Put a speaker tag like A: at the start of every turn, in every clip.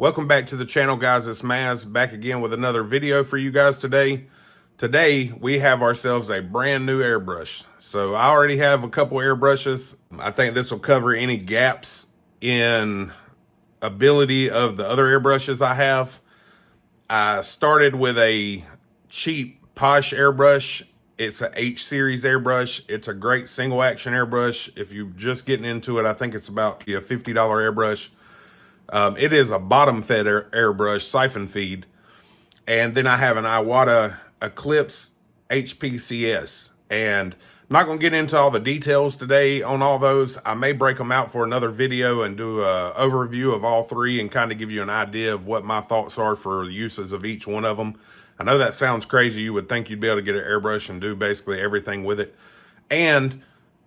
A: Welcome back to the channel, guys. It's MAZZ back again with another video for you guys today. Today, we have ourselves a brand new airbrush. So I already have a couple airbrushes. I think this will cover any gaps in ability of the other airbrushes I have. I started with a cheap Posh airbrush. It's an H series airbrush. It's a great single action airbrush. If you're just getting into it, I think it's about a $50 airbrush. It is a bottom fed airbrush, siphon feed. And then I have an Iwata Eclipse HPCS. And I'm not going to get into all the details today on all those. I may break them out for another video and do an overview of all three and kind of give you an idea of what my thoughts are for the uses of each one of them. I know that sounds crazy. You would think you'd be able to get an airbrush and do basically everything with it. And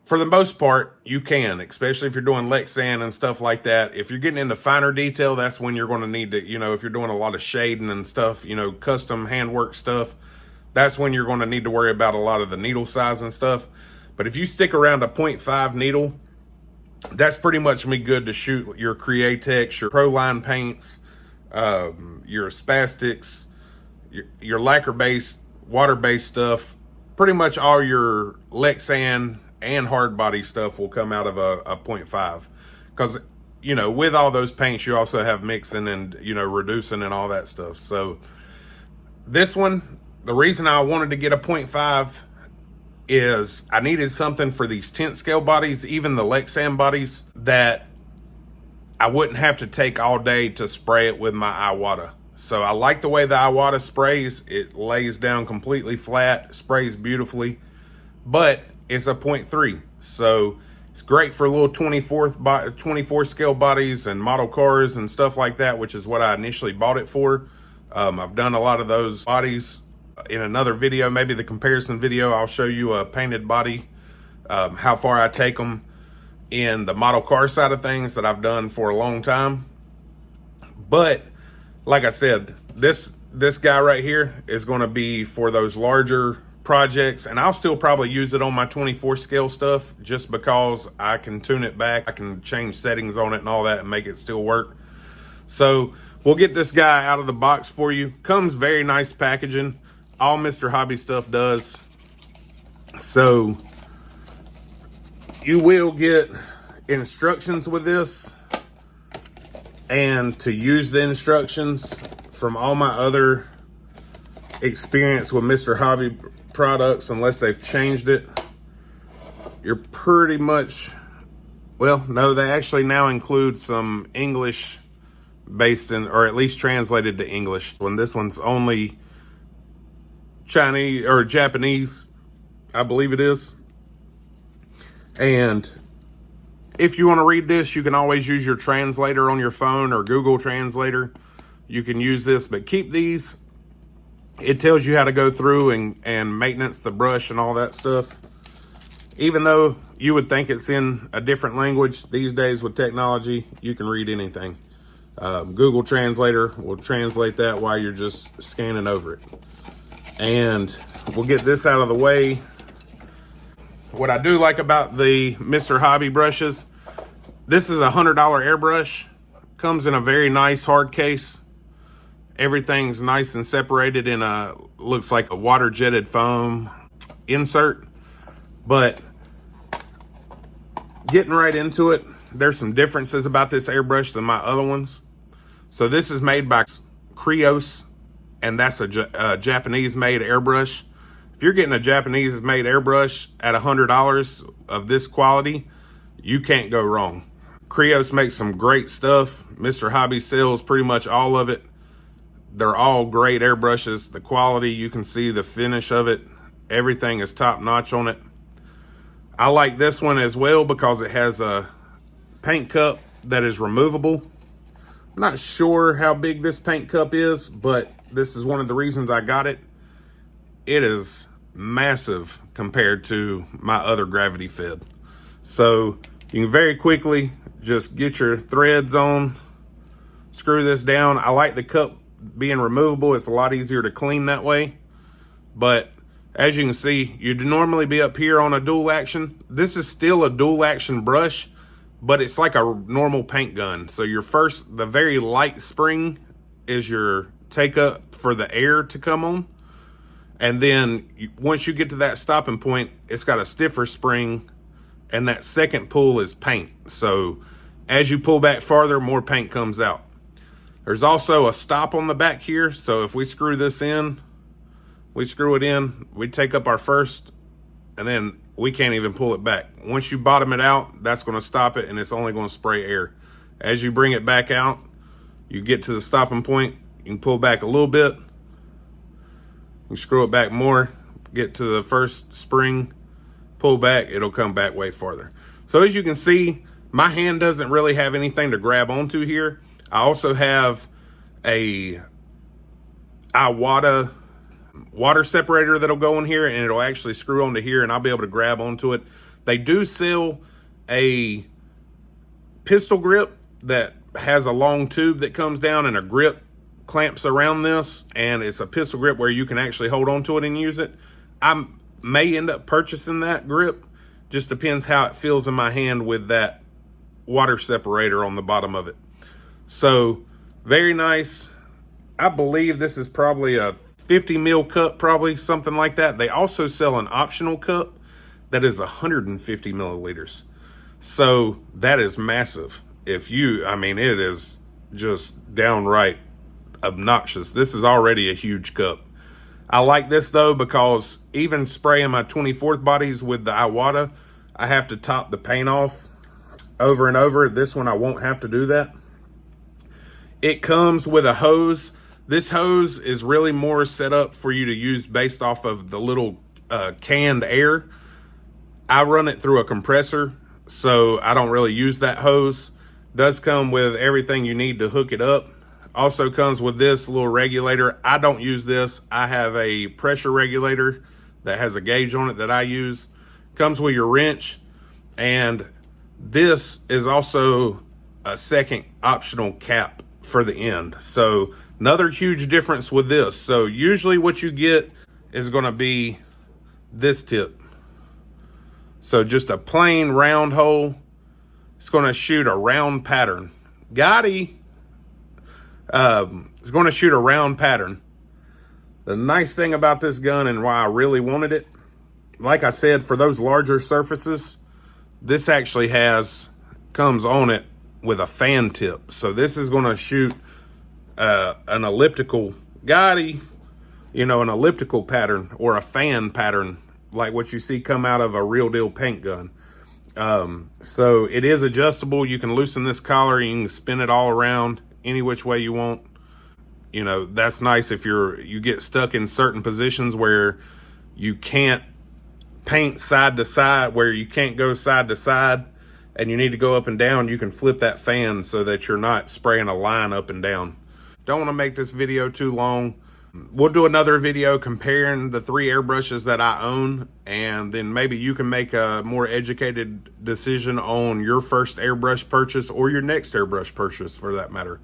A: for the most part, you can, especially if you're doing Lexan and stuff like that. If you're getting into finer detail, that's when you're going to need to, if you're doing a lot of shading and stuff, custom handwork stuff, that's when you're going to need to worry about a lot of the needle size and stuff. But if you stick around a 0.5 needle, that's pretty much me good to shoot your Createx, your Proline paints, your Spastics, your lacquer-based, water-based stuff. Pretty much all your Lexan and hard body stuff will come out of a 0.5, because with all those paints you also have mixing and reducing and all that stuff. So this one, the reason I wanted to get a 0.5 is I needed something for these tint scale bodies, even the Lexan bodies, that I wouldn't have to take all day to spray it with my Iwata. So I like the way the Iwata sprays. It lays down completely flat, sprays beautifully, but it's a 0.3, so it's great for little 24 scale bodies and model cars and stuff like that, which is what I initially bought it for. I've done a lot of those bodies in another video, maybe the comparison video. I'll show you a painted body, how far I take them in the model car side of things that I've done for a long time. But like I said, this guy right here is going to be for those larger projects, and I'll still probably use it on my 24 scale stuff just because I can tune it back. I can change settings on it and all that and make it still work. So we'll get this guy out of the box for you. Comes very nice packaging. All Mr. Hobby stuff does. So you will get instructions with this, and to use the instructions from all my other experience with Mr. Hobby products, unless they've changed it, you're pretty much, well, no, they actually now include some English based in, or at least translated to English. When this one's only Chinese or Japanese, I believe it is. And if you want to read this, you can always use your translator on your phone or Google Translator. You can use this, but keep these. It tells you how to go through and maintenance the brush and all that stuff. Even though you would think it's in a different language, these days with technology, you can read anything. Google Translator will translate that while you're just scanning over it. And we'll get this out of the way. What I do like about the Mr. Hobby brushes, this is a $100 airbrush. Comes in a very nice hard case. Everything's nice and separated in a, looks like a water jetted foam insert. But getting right into it, there's some differences about this airbrush than my other ones. So this is made by Krios, and that's a Japanese made airbrush. If you're getting a Japanese made airbrush at $100 of this quality, you can't go wrong. Krios makes some great stuff. Mr. Hobby sells pretty much all of it. They're all great airbrushes. The quality, you can see the finish of it. Everything is top notch on it. I like this one as well because it has a paint cup that is removable. I'm not sure how big this paint cup is, but this is one of the reasons I got it. It is massive compared to my other gravity fed. So you can very quickly just get your threads on, screw this down. I like the cup being removable. It's a lot easier to clean that way. But as you can see, you'd normally be up here on a dual action. This is still a dual action brush, but it's like a normal paint gun. So the very light spring is your take up for the air to come on. And then once you get to that stopping point, it's got a stiffer spring, and that second pull is paint. So as you pull back farther, more paint comes out. There's also a stop on the back here. So if we screw this in, we screw it in, we take up our first, and then we can't even pull it back. Once you bottom it out, that's going to stop it, and it's only going to spray air. As you bring it back out, you get to the stopping point, you can pull back a little bit, you screw it back more, get to the first spring, pull back, it'll come back way farther. So as you can see, my hand doesn't really have anything to grab onto here. I also have a Iwata water separator that'll go in here, and it'll actually screw onto here, and I'll be able to grab onto it. They do sell a pistol grip that has a long tube that comes down, and a grip clamps around this, and it's a pistol grip where you can actually hold onto it and use it. I may end up purchasing that grip. Just depends how it feels in my hand with that water separator on the bottom of it. So very nice. I believe this is probably a 50 mil cup, probably something like that. They also sell an optional cup that is 150 milliliters. So that is massive. I mean, it is just downright obnoxious. This is already a huge cup. I like this though, because even spraying my 24th bodies with the Iwata, I have to top the paint off over and over. This one, I won't have to do that. It comes with a hose. This hose is really more set up for you to use based off of the little canned air. I run it through a compressor, so I don't really use that hose. Does come with everything you need to hook it up. Also comes with this little regulator. I don't use this. I have a pressure regulator that has a gauge on it that I use. Comes with your wrench, and this is also a second optional cap for the end. So another huge difference with this. So usually what you get is going to be this tip. So just a plain round hole. It's going to shoot a round pattern. Gotti is going to shoot a round pattern. The nice thing about this gun, and why I really wanted it, like I said, for those larger surfaces, this actually comes on it with a fan tip. So this is going to shoot an elliptical Gotti, an elliptical pattern or a fan pattern, like what you see come out of a real deal paint gun. So it is adjustable. You can loosen this collar, you can spin it all around any which way you want. That's nice if you get stuck in certain positions where you can't paint side to side, where you can't go side to side and you need to go up and down. You can flip that fan so that you're not spraying a line up and down. Don't want to make this video too long. We'll do another video comparing the 3 airbrushes that I own, and then maybe you can make a more educated decision on your first airbrush purchase, or your next airbrush purchase for that matter.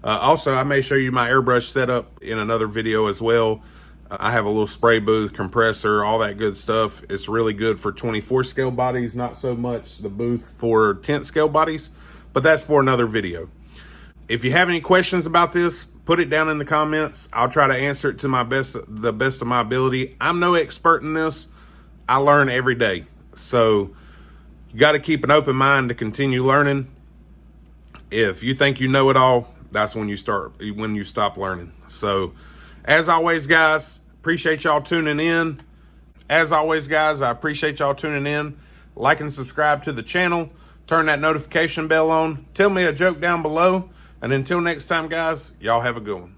A: Also, I may show you my airbrush setup in another video as well. I have a little spray booth, compressor, all that good stuff. It's really good for 24 scale bodies, not so much the booth for 10 scale bodies, but that's for another video. If you have any questions about this, put it down in the comments. I'll try to answer it to the best of my ability. I'm no expert in this. I learn every day. So you got to keep an open mind to continue learning. If you think you know it all, that's when you stop learning. So as always, guys, appreciate y'all tuning in. As always, guys, I appreciate y'all tuning in. Like and subscribe to the channel. Turn that notification bell on. Tell me a joke down below. And until next time, guys, y'all have a good one.